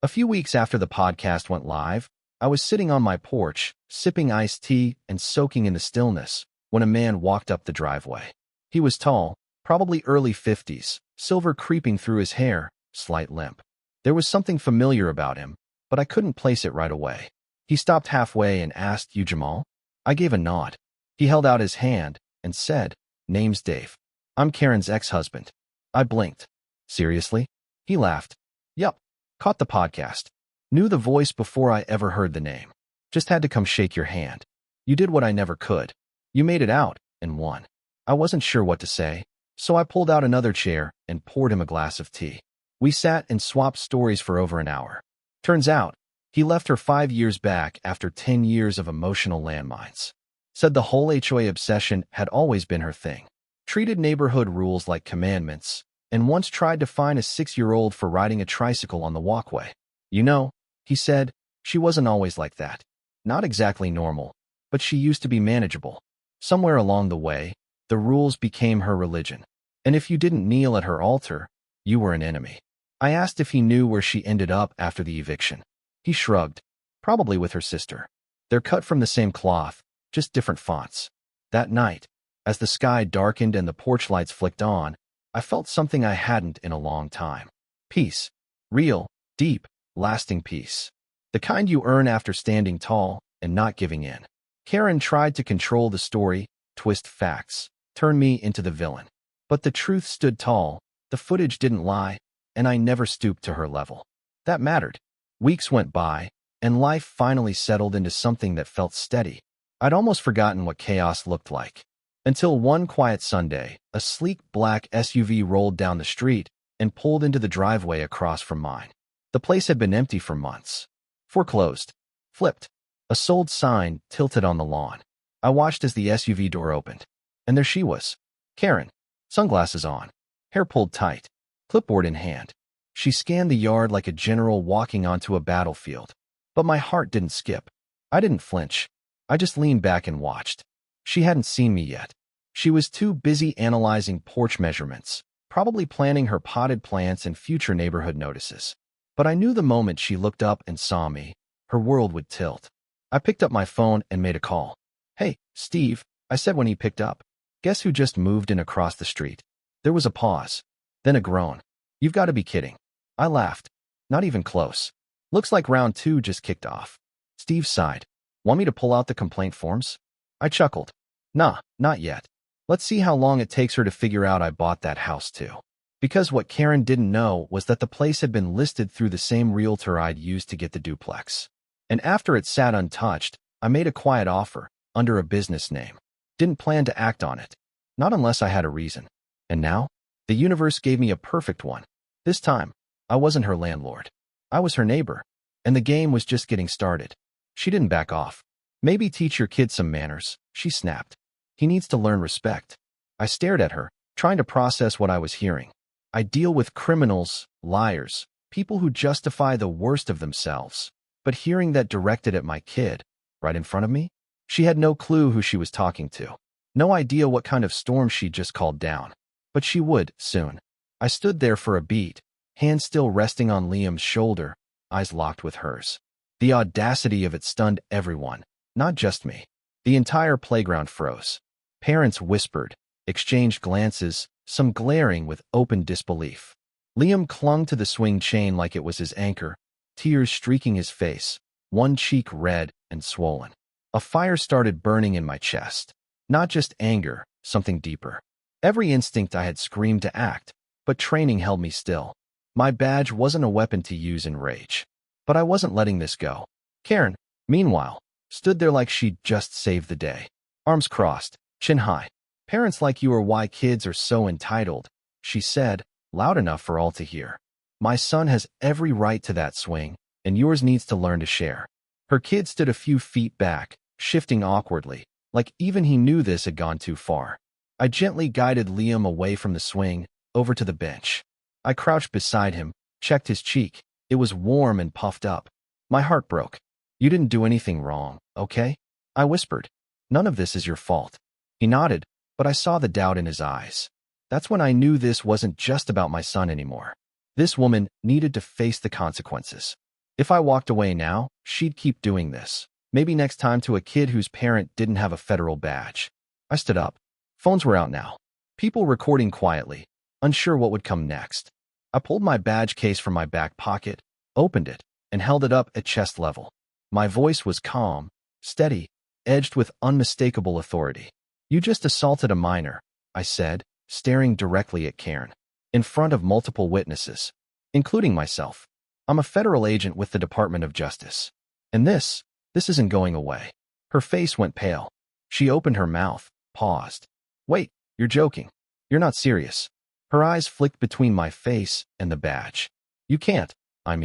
A few weeks after the podcast went live, I was sitting on my porch, sipping iced tea and soaking in the stillness, when a man walked up the driveway. He was tall, probably early 50s, silver creeping through his hair, slight limp. There was something familiar about him, but I couldn't place it right away. He stopped halfway and asked, "You Jamal?" I gave a nod. He held out his hand and said, "Name's Dave. I'm Karen's ex-husband." I blinked. "Seriously?" He laughed. "Yup. Caught the podcast. Knew the voice before I ever heard the name. Just had to come shake your hand. You did what I never could. You made it out and won." I wasn't sure what to say, so I pulled out another chair and poured him a glass of tea. We sat and swapped stories for over an hour. Turns out, he left her 5 years back after 10 years of emotional landmines. Said the whole HOA obsession had always been her thing. Treated neighborhood rules like commandments, and once tried to fine a 6-year-old for riding a tricycle on the walkway. "You know," he said, "she wasn't always like that. Not exactly normal, but she used to be manageable. Somewhere along the way, the rules became her religion. And if you didn't kneel at her altar, you were an enemy." I asked if he knew where she ended up after the eviction. He shrugged. "Probably with her sister. They're cut from the same cloth, just different fonts." That night, as the sky darkened and the porch lights flicked on, I felt something I hadn't in a long time. Peace. Real, deep, lasting peace. The kind you earn after standing tall and not giving in. Karen tried to control the story, twist facts, turn me into the villain. But the truth stood tall, the footage didn't lie, and I never stooped to her level. That mattered. Weeks went by, and life finally settled into something that felt steady. I'd almost forgotten what chaos looked like. Until one quiet Sunday, a sleek black SUV rolled down the street and pulled into the driveway across from mine. The place had been empty for months. Foreclosed. Flipped. A sold sign tilted on the lawn. I watched as the SUV door opened. And there she was. Karen. Sunglasses on. Hair pulled tight. Clipboard in hand. She scanned the yard like a general walking onto a battlefield. But my heart didn't skip. I didn't flinch. I just leaned back and watched. She hadn't seen me yet. She was too busy analyzing porch measurements, probably planning her potted plants and future neighborhood notices. But I knew the moment she looked up and saw me, her world would tilt. I picked up my phone and made a call. "Hey, Steve," I said when he picked up. "Guess who just moved in across the street?" There was a pause, then a groan. "You've got to be kidding." I laughed. "Not even close. Looks like round 2 just kicked off." Steve sighed. "Want me to pull out the complaint forms?" I chuckled. "Nah, not yet. Let's see how long it takes her to figure out I bought that house too." Because what Karen didn't know was that the place had been listed through the same realtor I'd used to get the duplex. And after it sat untouched, I made a quiet offer, under a business name. Didn't plan to act on it. Not unless I had a reason. And now, the universe gave me a perfect one. This time, I wasn't her landlord. I was her neighbor. And the game was just getting started. She didn't back off. "Maybe teach your kid some manners," she snapped. "He needs to learn respect." I stared at her, trying to process what I was hearing. I deal with criminals, liars, people who justify the worst of themselves. But hearing that directed at my kid, right in front of me? She had no clue who she was talking to. No idea what kind of storm she'd just called down. But she would, soon. I stood there for a beat, hand still resting on Liam's shoulder, eyes locked with hers. The audacity of it stunned everyone, not just me. The entire playground froze. Parents whispered, exchanged glances, some glaring with open disbelief. Liam clung to the swing chain like it was his anchor, tears streaking his face, one cheek red and swollen. A fire started burning in my chest. Not just anger, something deeper. Every instinct I had screamed to act, but training held me still. My badge wasn't a weapon to use in rage. But I wasn't letting this go. Karen, meanwhile, stood there like she'd just saved the day. Arms crossed, chin high. "Parents like you are why kids are so entitled," she said, loud enough for all to hear. "My son has every right to that swing, and yours needs to learn to share." Her kid stood a few feet back, shifting awkwardly, like even he knew this had gone too far. I gently guided Liam away from the swing, over to the bench. I crouched beside him, checked his cheek. It was warm and puffed up. My heart broke. "You didn't do anything wrong, okay?" I whispered. "None of this is your fault." He nodded, but I saw the doubt in his eyes. That's when I knew this wasn't just about my son anymore. This woman needed to face the consequences. If I walked away now, she'd keep doing this. Maybe next time to a kid whose parent didn't have a federal badge. I stood up. Phones were out now. People recording quietly, unsure what would come next. I pulled my badge case from my back pocket, opened it, and held it up at chest level. My voice was calm, steady, edged with unmistakable authority. You just assaulted a minor, I said, staring directly at Karen, in front of multiple witnesses, including myself. I'm a federal agent with the Department of Justice. And this isn't going away. Her face went pale. She opened her mouth, paused. Wait, you're joking. You're not serious. Her eyes flicked between my face and the badge. You can't, I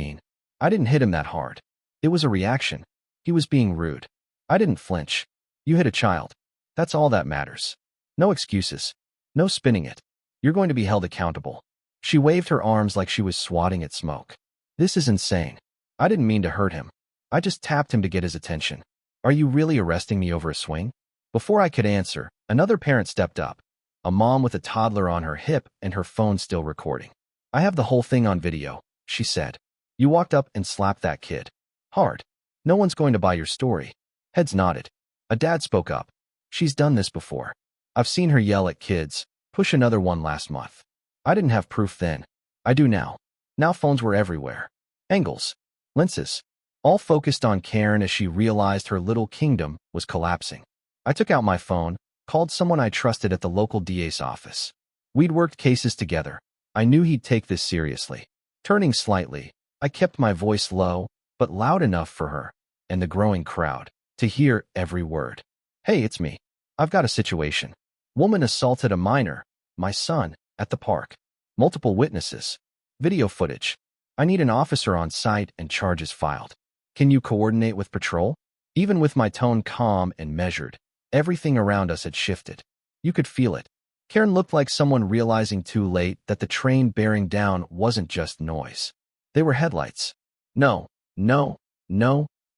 didn't hit him that hard. It was a reaction. He was being rude. I didn't flinch. You hit a child. That's all that matters. No excuses. No spinning it. You're going to be held accountable. She waved her arms like she was swatting at smoke. This is insane. I didn't mean to hurt him. I just tapped him to get his attention. Are you really arresting me over a swing? Before I could answer, another parent stepped up. A mom with a toddler on her hip and her phone still recording. I have the whole thing on video, she said. You walked up and slapped that kid. Hard. No one's going to buy your story. Heads nodded. A dad spoke up. She's done this before. I've seen her yell at kids, push another one last month. I didn't have proof then. I do now. Now phones were everywhere. Angles. Lenses. All focused on Karen as she realized her little kingdom was collapsing. I took out my phone, called someone I trusted at the local DA's office. We'd worked cases together. I knew he'd take this seriously. Turning slightly, I kept my voice low, but loud enough for her, and the growing crowd, to hear every word. Hey, it's me. I've got a situation. Woman assaulted a minor, my son, at the park. Multiple witnesses. Video footage. I need an officer on site and charges filed. Can you coordinate with patrol? Even with my tone calm and measured, everything around us had shifted. You could feel it. Karen looked like someone realizing too late that the train bearing down wasn't just noise. They were headlights. No,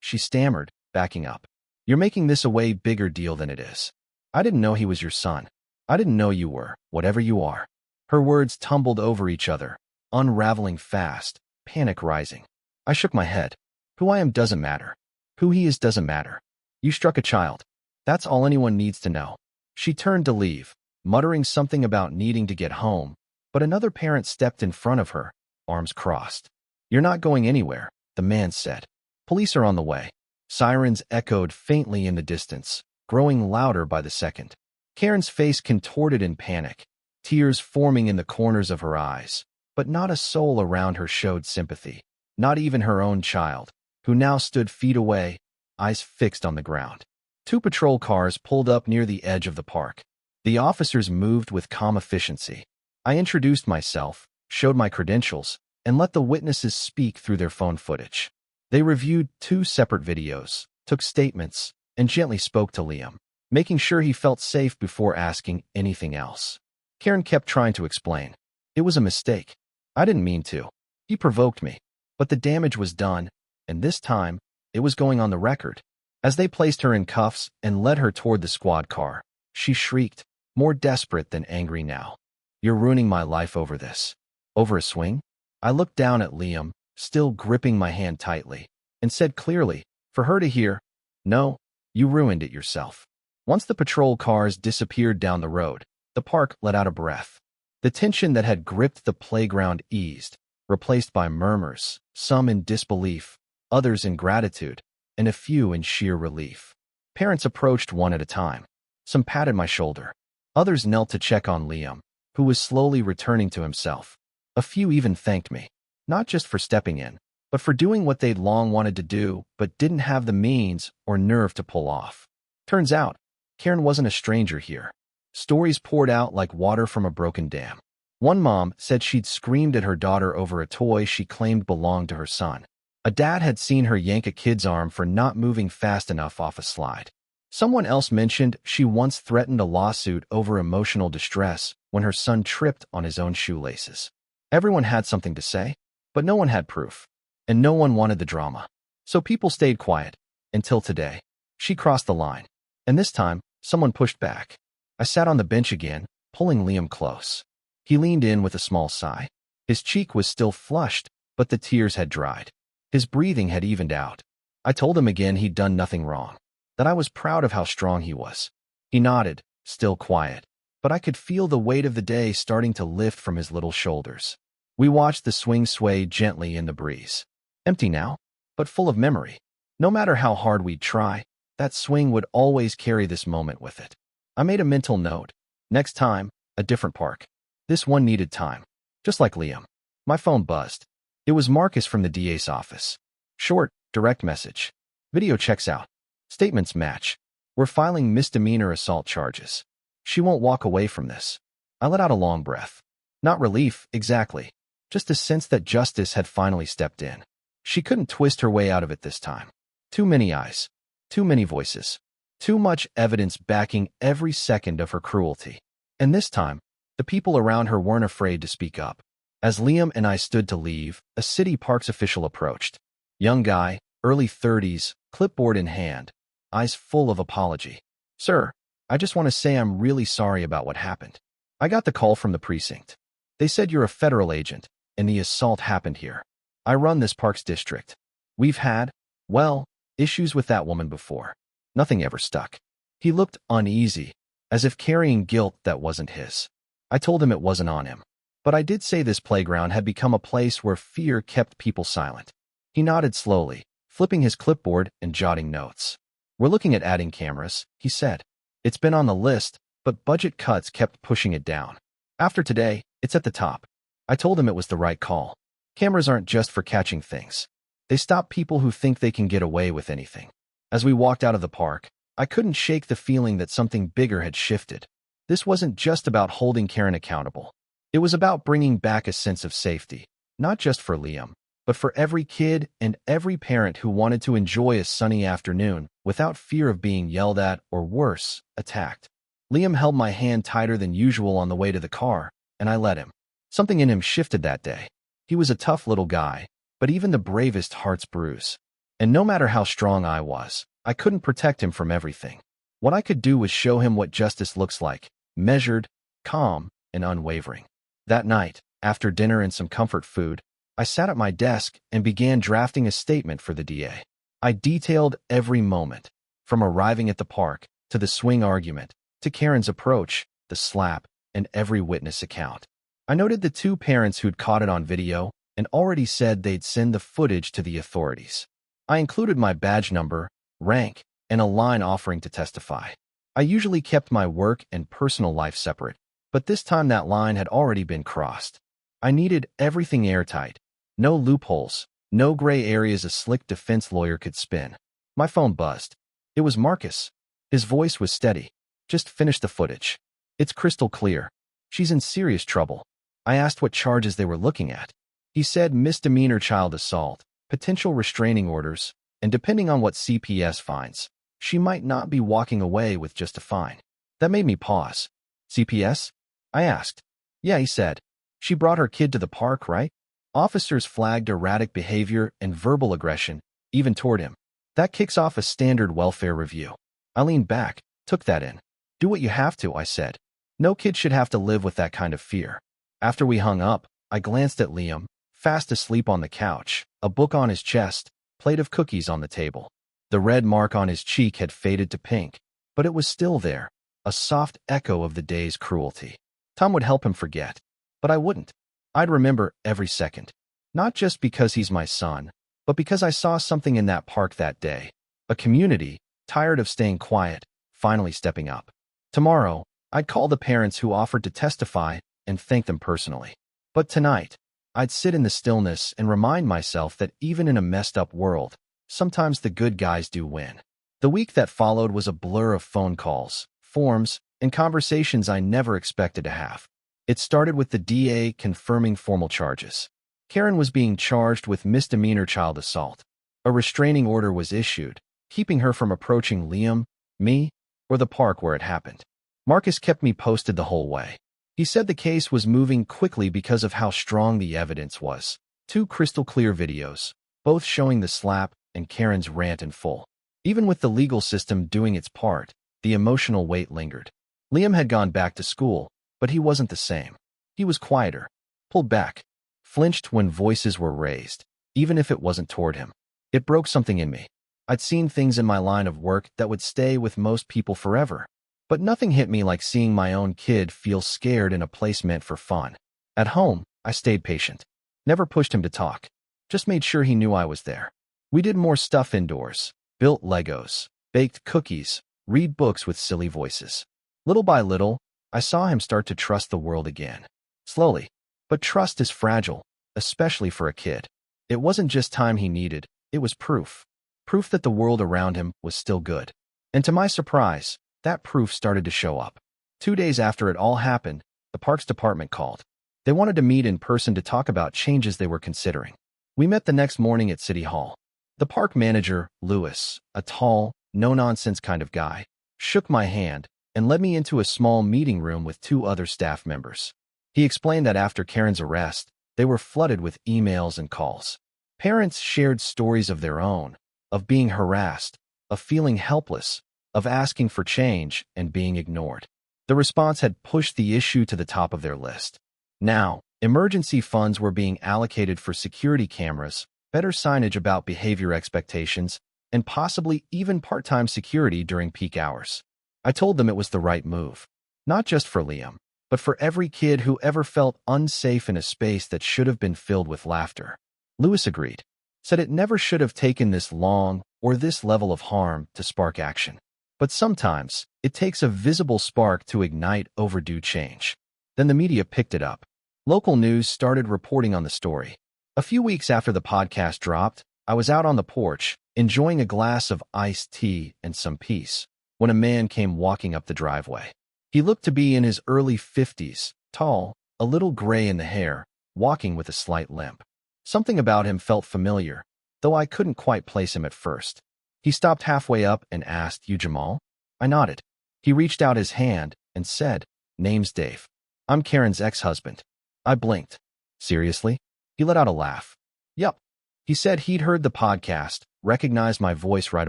she stammered, backing up. You're making this a way bigger deal than it is. I didn't know he was your son. I didn't know you were, whatever you are. Her words tumbled over each other, unraveling fast, panic rising. I shook my head. Who I am doesn't matter. Who he is doesn't matter. You struck a child. That's all anyone needs to know. She turned to leave, muttering something about needing to get home, but another parent stepped in front of her, arms crossed. You're not going anywhere, the man said. Police are on the way. Sirens echoed faintly in the distance, growing louder by the second. Karen's face contorted in panic, tears forming in the corners of her eyes, but not a soul around her showed sympathy, not even her own child, who now stood feet away, eyes fixed on the ground. 2 patrol cars pulled up near the edge of the park. The officers moved with calm efficiency. I introduced myself, showed my credentials, and let the witnesses speak through their phone footage. They reviewed 2 separate videos, took statements, and gently spoke to Liam, making sure he felt safe before asking anything else. Karen kept trying to explain. It was a mistake. I didn't mean to. He provoked me. But the damage was done, and this time, it was going on the record. As they placed her in cuffs and led her toward the squad car, she shrieked, more desperate than angry now. You're ruining my life over this. Over a swing? I looked down at Liam, still gripping my hand tightly, and said clearly, for her to hear, no, you ruined it yourself. Once the patrol cars disappeared down the road, the park let out a breath. The tension that had gripped the playground eased, replaced by murmurs, some in disbelief, others in gratitude, and a few in sheer relief. Parents approached one at a time. Some patted my shoulder. Others knelt to check on Liam, who was slowly returning to himself. A few even thanked me, not just for stepping in, but for doing what they'd long wanted to do but didn't have the means or nerve to pull off. Turns out, Karen wasn't a stranger here. Stories poured out like water from a broken dam. One mom said she'd screamed at her daughter over a toy she claimed belonged to her son. A dad had seen her yank a kid's arm for not moving fast enough off a slide. Someone else mentioned she once threatened a lawsuit over emotional distress when her son tripped on his own shoelaces. Everyone had something to say, but no one had proof, and no one wanted the drama. So people stayed quiet, until today. She crossed the line, and this time, someone pushed back. I sat on the bench again, pulling Liam close. He leaned in with a small sigh. His cheek was still flushed, but the tears had dried. His breathing had evened out. I told him again he'd done nothing wrong, that I was proud of how strong he was. He nodded, still quiet, but I could feel the weight of the day starting to lift from his little shoulders. We watched the swing sway gently in the breeze. Empty now, but full of memory. No matter how hard we'd try, that swing would always carry this moment with it. I made a mental note. Next time, a different park. This one needed time. Just like Liam. My phone buzzed. It was Marcus from the DA's office. Short, direct message. Video checks out. Statements match. We're filing misdemeanor assault charges. She won't walk away from this. I let out a long breath. Not relief, exactly. Just a sense that justice had finally stepped in. She couldn't twist her way out of it this time. Too many eyes. Too many voices. Too much evidence backing every second of her cruelty. And this time, the people around her weren't afraid to speak up. As Liam and I stood to leave, a city parks official approached. Young guy, early 30s, clipboard in hand, eyes full of apology. Sir, I just want to say I'm really sorry about what happened. I got the call from the precinct. They said you're a federal agent, and the assault happened here. I run this parks district. We've had, well, issues with that woman before. Nothing ever stuck. He looked uneasy, as if carrying guilt that wasn't his. I told him it wasn't on him. But I did say this playground had become a place where fear kept people silent. He nodded slowly, flipping his clipboard and jotting notes. We're looking at adding cameras, he said. It's been on the list, but budget cuts kept pushing it down. After today, it's at the top. I told him it was the right call. Cameras aren't just for catching things. They stop people who think they can get away with anything. As we walked out of the park, I couldn't shake the feeling that something bigger had shifted. This wasn't just about holding Karen accountable. It was about bringing back a sense of safety, not just for Liam, but for every kid and every parent who wanted to enjoy a sunny afternoon without fear of being yelled at or worse, attacked. Liam held my hand tighter than usual on the way to the car, and I let him. Something in him shifted that day. He was a tough little guy, but even the bravest hearts bruise. And no matter how strong I was, I couldn't protect him from everything. What I could do was show him what justice looks like, measured, calm, and unwavering. That night, after dinner and some comfort food, I sat at my desk and began drafting a statement for the DA. I detailed every moment, from arriving at the park, to the swing argument, to Karen's approach, the slap, and every witness account. I noted the two parents who'd caught it on video and already said they'd send the footage to the authorities. I included my badge number, rank, and a line offering to testify. I usually kept my work and personal life separate, but this time that line had already been crossed. I needed everything airtight. No loopholes, no gray areas a slick defense lawyer could spin. My phone buzzed. It was Marcus. His voice was steady. Just finish the footage. It's crystal clear. She's in serious trouble. I asked what charges they were looking at. He said misdemeanor child assault, potential restraining orders, and depending on what CPS finds, she might not be walking away with just a fine. That made me pause. CPS? I asked. Yeah, he said. She brought her kid to the park, right? Officers flagged erratic behavior and verbal aggression, even toward him. That kicks off a standard welfare review. I leaned back, took that in. Do what you have to, I said. No kid should have to live with that kind of fear. After we hung up, I glanced at Liam, fast asleep on the couch, a book on his chest, plate of cookies on the table. The red mark on his cheek had faded to pink, but it was still there, a soft echo of the day's cruelty. Tom would help him forget, but I wouldn't. I'd remember every second, not just because he's my son, but because I saw something in that park that day, a community, tired of staying quiet, finally stepping up. Tomorrow, I'd call the parents who offered to testify and thank them personally. But tonight, I'd sit in the stillness and remind myself that even in a messed up world, sometimes the good guys do win. The week that followed was a blur of phone calls, forms, and conversations I never expected to have. It started with the DA confirming formal charges. Karen was being charged with misdemeanor child assault. A restraining order was issued, keeping her from approaching Liam, me, or the park where it happened. Marcus kept me posted the whole way. He said the case was moving quickly because of how strong the evidence was. 2 crystal-clear videos, both showing the slap and Karen's rant in full. Even with the legal system doing its part, the emotional weight lingered. Liam had gone back to school, but he wasn't the same. He was quieter, pulled back, flinched when voices were raised. even if it wasn't toward him. It broke something in me. I'd seen things in my line of work that would stay with most people forever. But nothing hit me like seeing my own kid feel scared in a place meant for fun. At home, I stayed patient. Never pushed him to talk. Just made sure he knew I was there. We did more stuff indoors. Built Legos, baked cookies, read books with silly voices. Little by little, I saw him start to trust the world again. Slowly. But trust is fragile, especially for a kid. It wasn't just time he needed, it was proof. Proof that the world around him was still good. And to my surprise, that proof started to show up. 2 days after it all happened, the parks department called. They wanted to meet in person to talk about changes they were considering. We met the next morning at City Hall. The park manager, Lewis, a tall, no-nonsense kind of guy, shook my hand and led me into a small meeting room with 2 other staff members. He explained that after Karen's arrest, they were flooded with emails and calls. Parents shared stories of their own, of being harassed, of feeling helpless, of asking for change and being ignored. The response had pushed the issue to the top of their list. Now, emergency funds were being allocated for security cameras, better signage about behavior expectations, and possibly even part-time security during peak hours. I told them it was the right move, not just for Liam, but for every kid who ever felt unsafe in a space that should have been filled with laughter. Lewis agreed, said it never should have taken this long or this level of harm to spark action. But sometimes, it takes a visible spark to ignite overdue change. Then the media picked it up. Local news started reporting on the story. A few weeks after the podcast dropped, I was out on the porch, enjoying a glass of iced tea and some peace, when a man came walking up the driveway. He looked to be in his early 50s, tall, a little gray in the hair, walking with a slight limp. Something about him felt familiar, though I couldn't quite place him at first. He stopped halfway up and asked, "You Jamal?" I nodded. He reached out his hand and said, "Name's Dave. I'm Karen's ex-husband." I blinked. "Seriously?" He let out a laugh. "Yup." He said he'd heard the podcast, recognized my voice right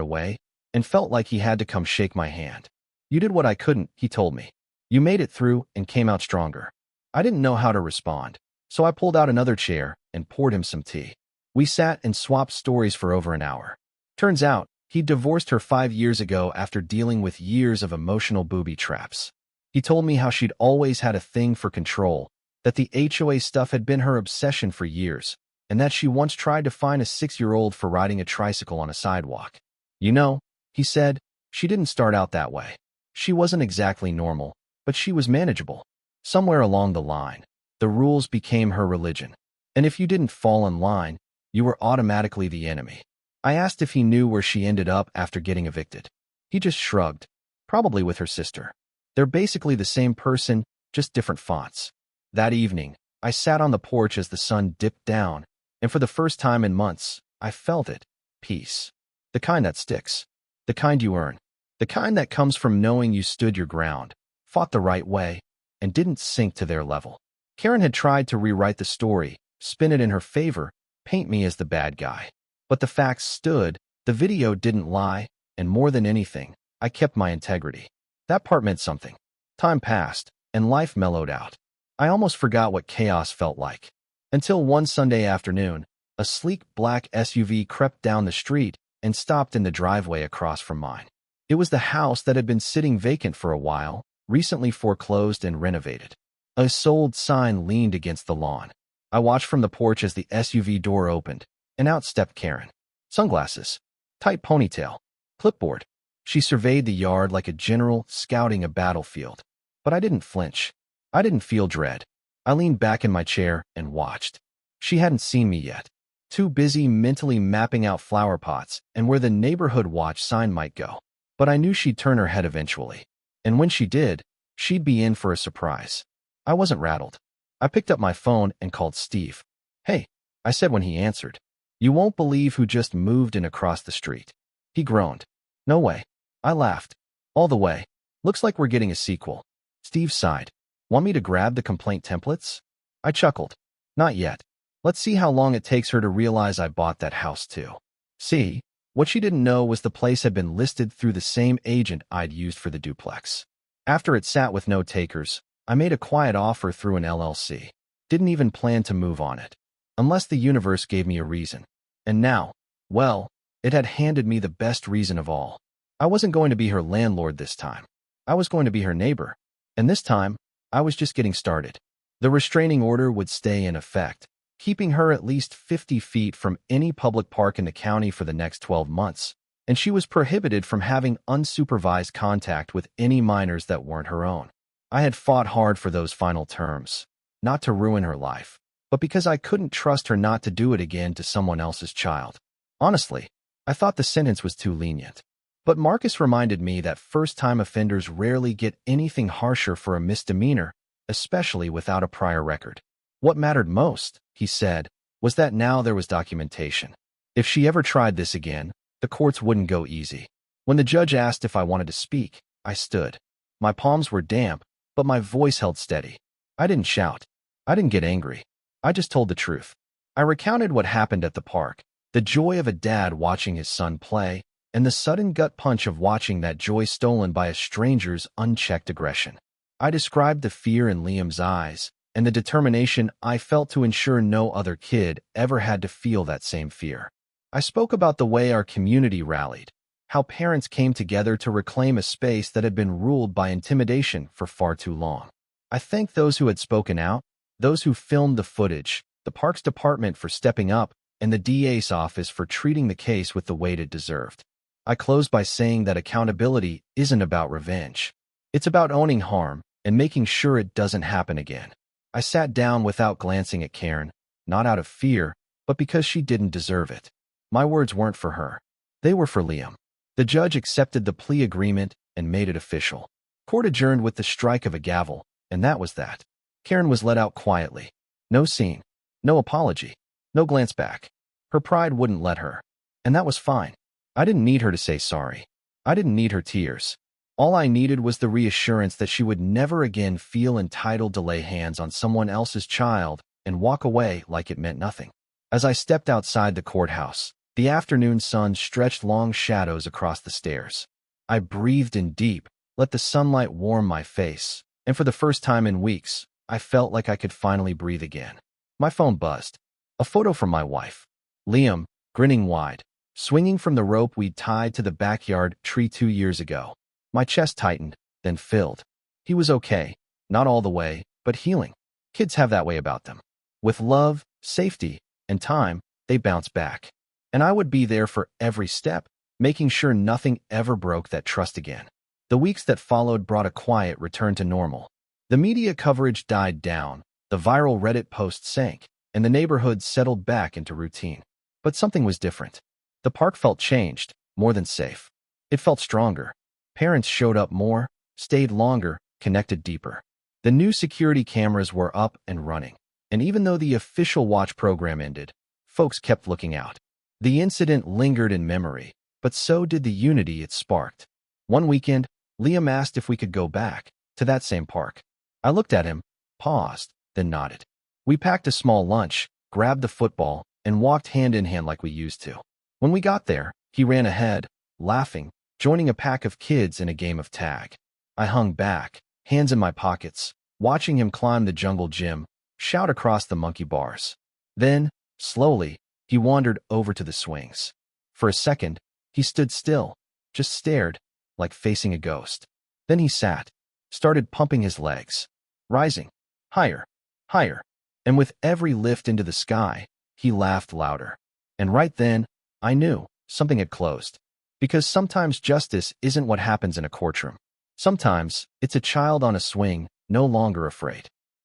away, and felt like he had to come shake my hand. "You did what I couldn't," he told me. "You made it through and came out stronger." I didn't know how to respond, so I pulled out another chair and poured him some tea. We sat and swapped stories for over an hour. Turns out, he divorced her 5 years ago after dealing with years of emotional booby traps. He told me how she'd always had a thing for control, that the HOA stuff had been her obsession for years, and that she once tried to fine a 6-year-old for riding a tricycle on a sidewalk. "You know," he said, "she didn't start out that way. She wasn't exactly normal, but she was manageable. Somewhere along the line, the rules became her religion. And if you didn't fall in line, you were automatically the enemy." I asked if he knew where she ended up after getting evicted. He just shrugged, probably with her sister. They're basically the same person, just different fonts. That evening, I sat on the porch as the sun dipped down, and for the first time in months, I felt it. Peace. The kind that sticks. The kind you earn. The kind that comes from knowing you stood your ground, fought the right way, and didn't sink to their level. Karen had tried to rewrite the story, spin it in her favor, paint me as the bad guy. But the facts stood, the video didn't lie, and more than anything, I kept my integrity. That part meant something. Time passed, and life mellowed out. I almost forgot what chaos felt like. Until one Sunday afternoon, a sleek black SUV crept down the street and stopped in the driveway across from mine. It was the house that had been sitting vacant for a while, recently foreclosed and renovated. A sold sign leaned against the lawn. I watched from the porch as the SUV door opened, and out stepped Karen. Sunglasses, tight ponytail, clipboard. She surveyed the yard like a general scouting a battlefield. But I didn't flinch. I didn't feel dread. I leaned back in my chair and watched. She hadn't seen me yet. Too busy mentally mapping out flower pots and where the neighborhood watch sign might go. But I knew she'd turn her head eventually. And when she did, she'd be in for a surprise. I wasn't rattled. I picked up my phone and called Steve. "Hey," I said when he answered. "You won't believe who just moved in across the street." He groaned. "No way." I laughed. "All the way. Looks like we're getting a sequel." Steve sighed. "Want me to grab the complaint templates?" I chuckled. "Not yet. Let's see how long it takes her to realize I bought that house too." See, what she didn't know was the place had been listed through the same agent I'd used for the duplex. After it sat with no takers, I made a quiet offer through an LLC. Didn't even plan to move on it. Unless the universe gave me a reason. And now, well, it had handed me the best reason of all. I wasn't going to be her landlord this time. I was going to be her neighbor. And this time, I was just getting started. The restraining order would stay in effect, keeping her at least 50 feet from any public park in the county for the next 12 months, and she was prohibited from having unsupervised contact with any minors that weren't her own. I had fought hard for those final terms, not to ruin her life, but because I couldn't trust her not to do it again to someone else's child. Honestly, I thought the sentence was too lenient. But Marcus reminded me that first-time offenders rarely get anything harsher for a misdemeanor, especially without a prior record. What mattered most, he said, was that now there was documentation. If she ever tried this again, the courts wouldn't go easy. When the judge asked if I wanted to speak, I stood. My palms were damp, but my voice held steady. I didn't shout. I didn't get angry. I just told the truth. I recounted what happened at the park, the joy of a dad watching his son play, and the sudden gut punch of watching that joy stolen by a stranger's unchecked aggression. I described the fear in Liam's eyes and the determination I felt to ensure no other kid ever had to feel that same fear. I spoke about the way our community rallied, how parents came together to reclaim a space that had been ruled by intimidation for far too long. I thanked those who had spoken out, those who filmed the footage, the Parks Department for stepping up, and the DA's office for treating the case with the weight it deserved. I closed by saying that accountability isn't about revenge. It's about owning harm and making sure it doesn't happen again. I sat down without glancing at Karen, not out of fear, but because she didn't deserve it. My words weren't for her. They were for Liam. The judge accepted the plea agreement and made it official. Court adjourned with the strike of a gavel, and that was that. Karen was let out quietly. No scene. No apology. No glance back. Her pride wouldn't let her. And that was fine. I didn't need her to say sorry. I didn't need her tears. All I needed was the reassurance that she would never again feel entitled to lay hands on someone else's child and walk away like it meant nothing. As I stepped outside the courthouse, the afternoon sun stretched long shadows across the stairs. I breathed in deep, let the sunlight warm my face, and for the first time in weeks, I felt like I could finally breathe again. My phone buzzed. A photo from my wife. Liam, grinning wide, swinging from the rope we'd tied to the backyard tree 2 years ago. My chest tightened, then filled. He was okay, not all the way, but healing. Kids have that way about them. With love, safety, and time, they bounce back. And I would be there for every step, making sure nothing ever broke that trust again. The weeks that followed brought a quiet return to normal. The media coverage died down, the viral Reddit posts sank, and the neighborhood settled back into routine. But something was different. The park felt changed, more than safe. It felt stronger. Parents showed up more, stayed longer, connected deeper. The new security cameras were up and running, and even though the official watch program ended, folks kept looking out. The incident lingered in memory, but so did the unity it sparked. One weekend, Liam asked if we could go back to that same park. I looked at him, paused, then nodded. We packed a small lunch, grabbed the football, and walked hand in hand like we used to. When we got there, he ran ahead, laughing, joining a pack of kids in a game of tag. I hung back, hands in my pockets, watching him climb the jungle gym, shout across the monkey bars. Then, slowly, he wandered over to the swings. For a second, he stood still, just stared, like facing a ghost. Then he sat, started pumping his legs, rising, higher, higher, and with every lift into the sky, he laughed louder. And right then, I knew something had closed. Because sometimes justice isn't what happens in a courtroom. Sometimes it's a child on a swing, no longer afraid.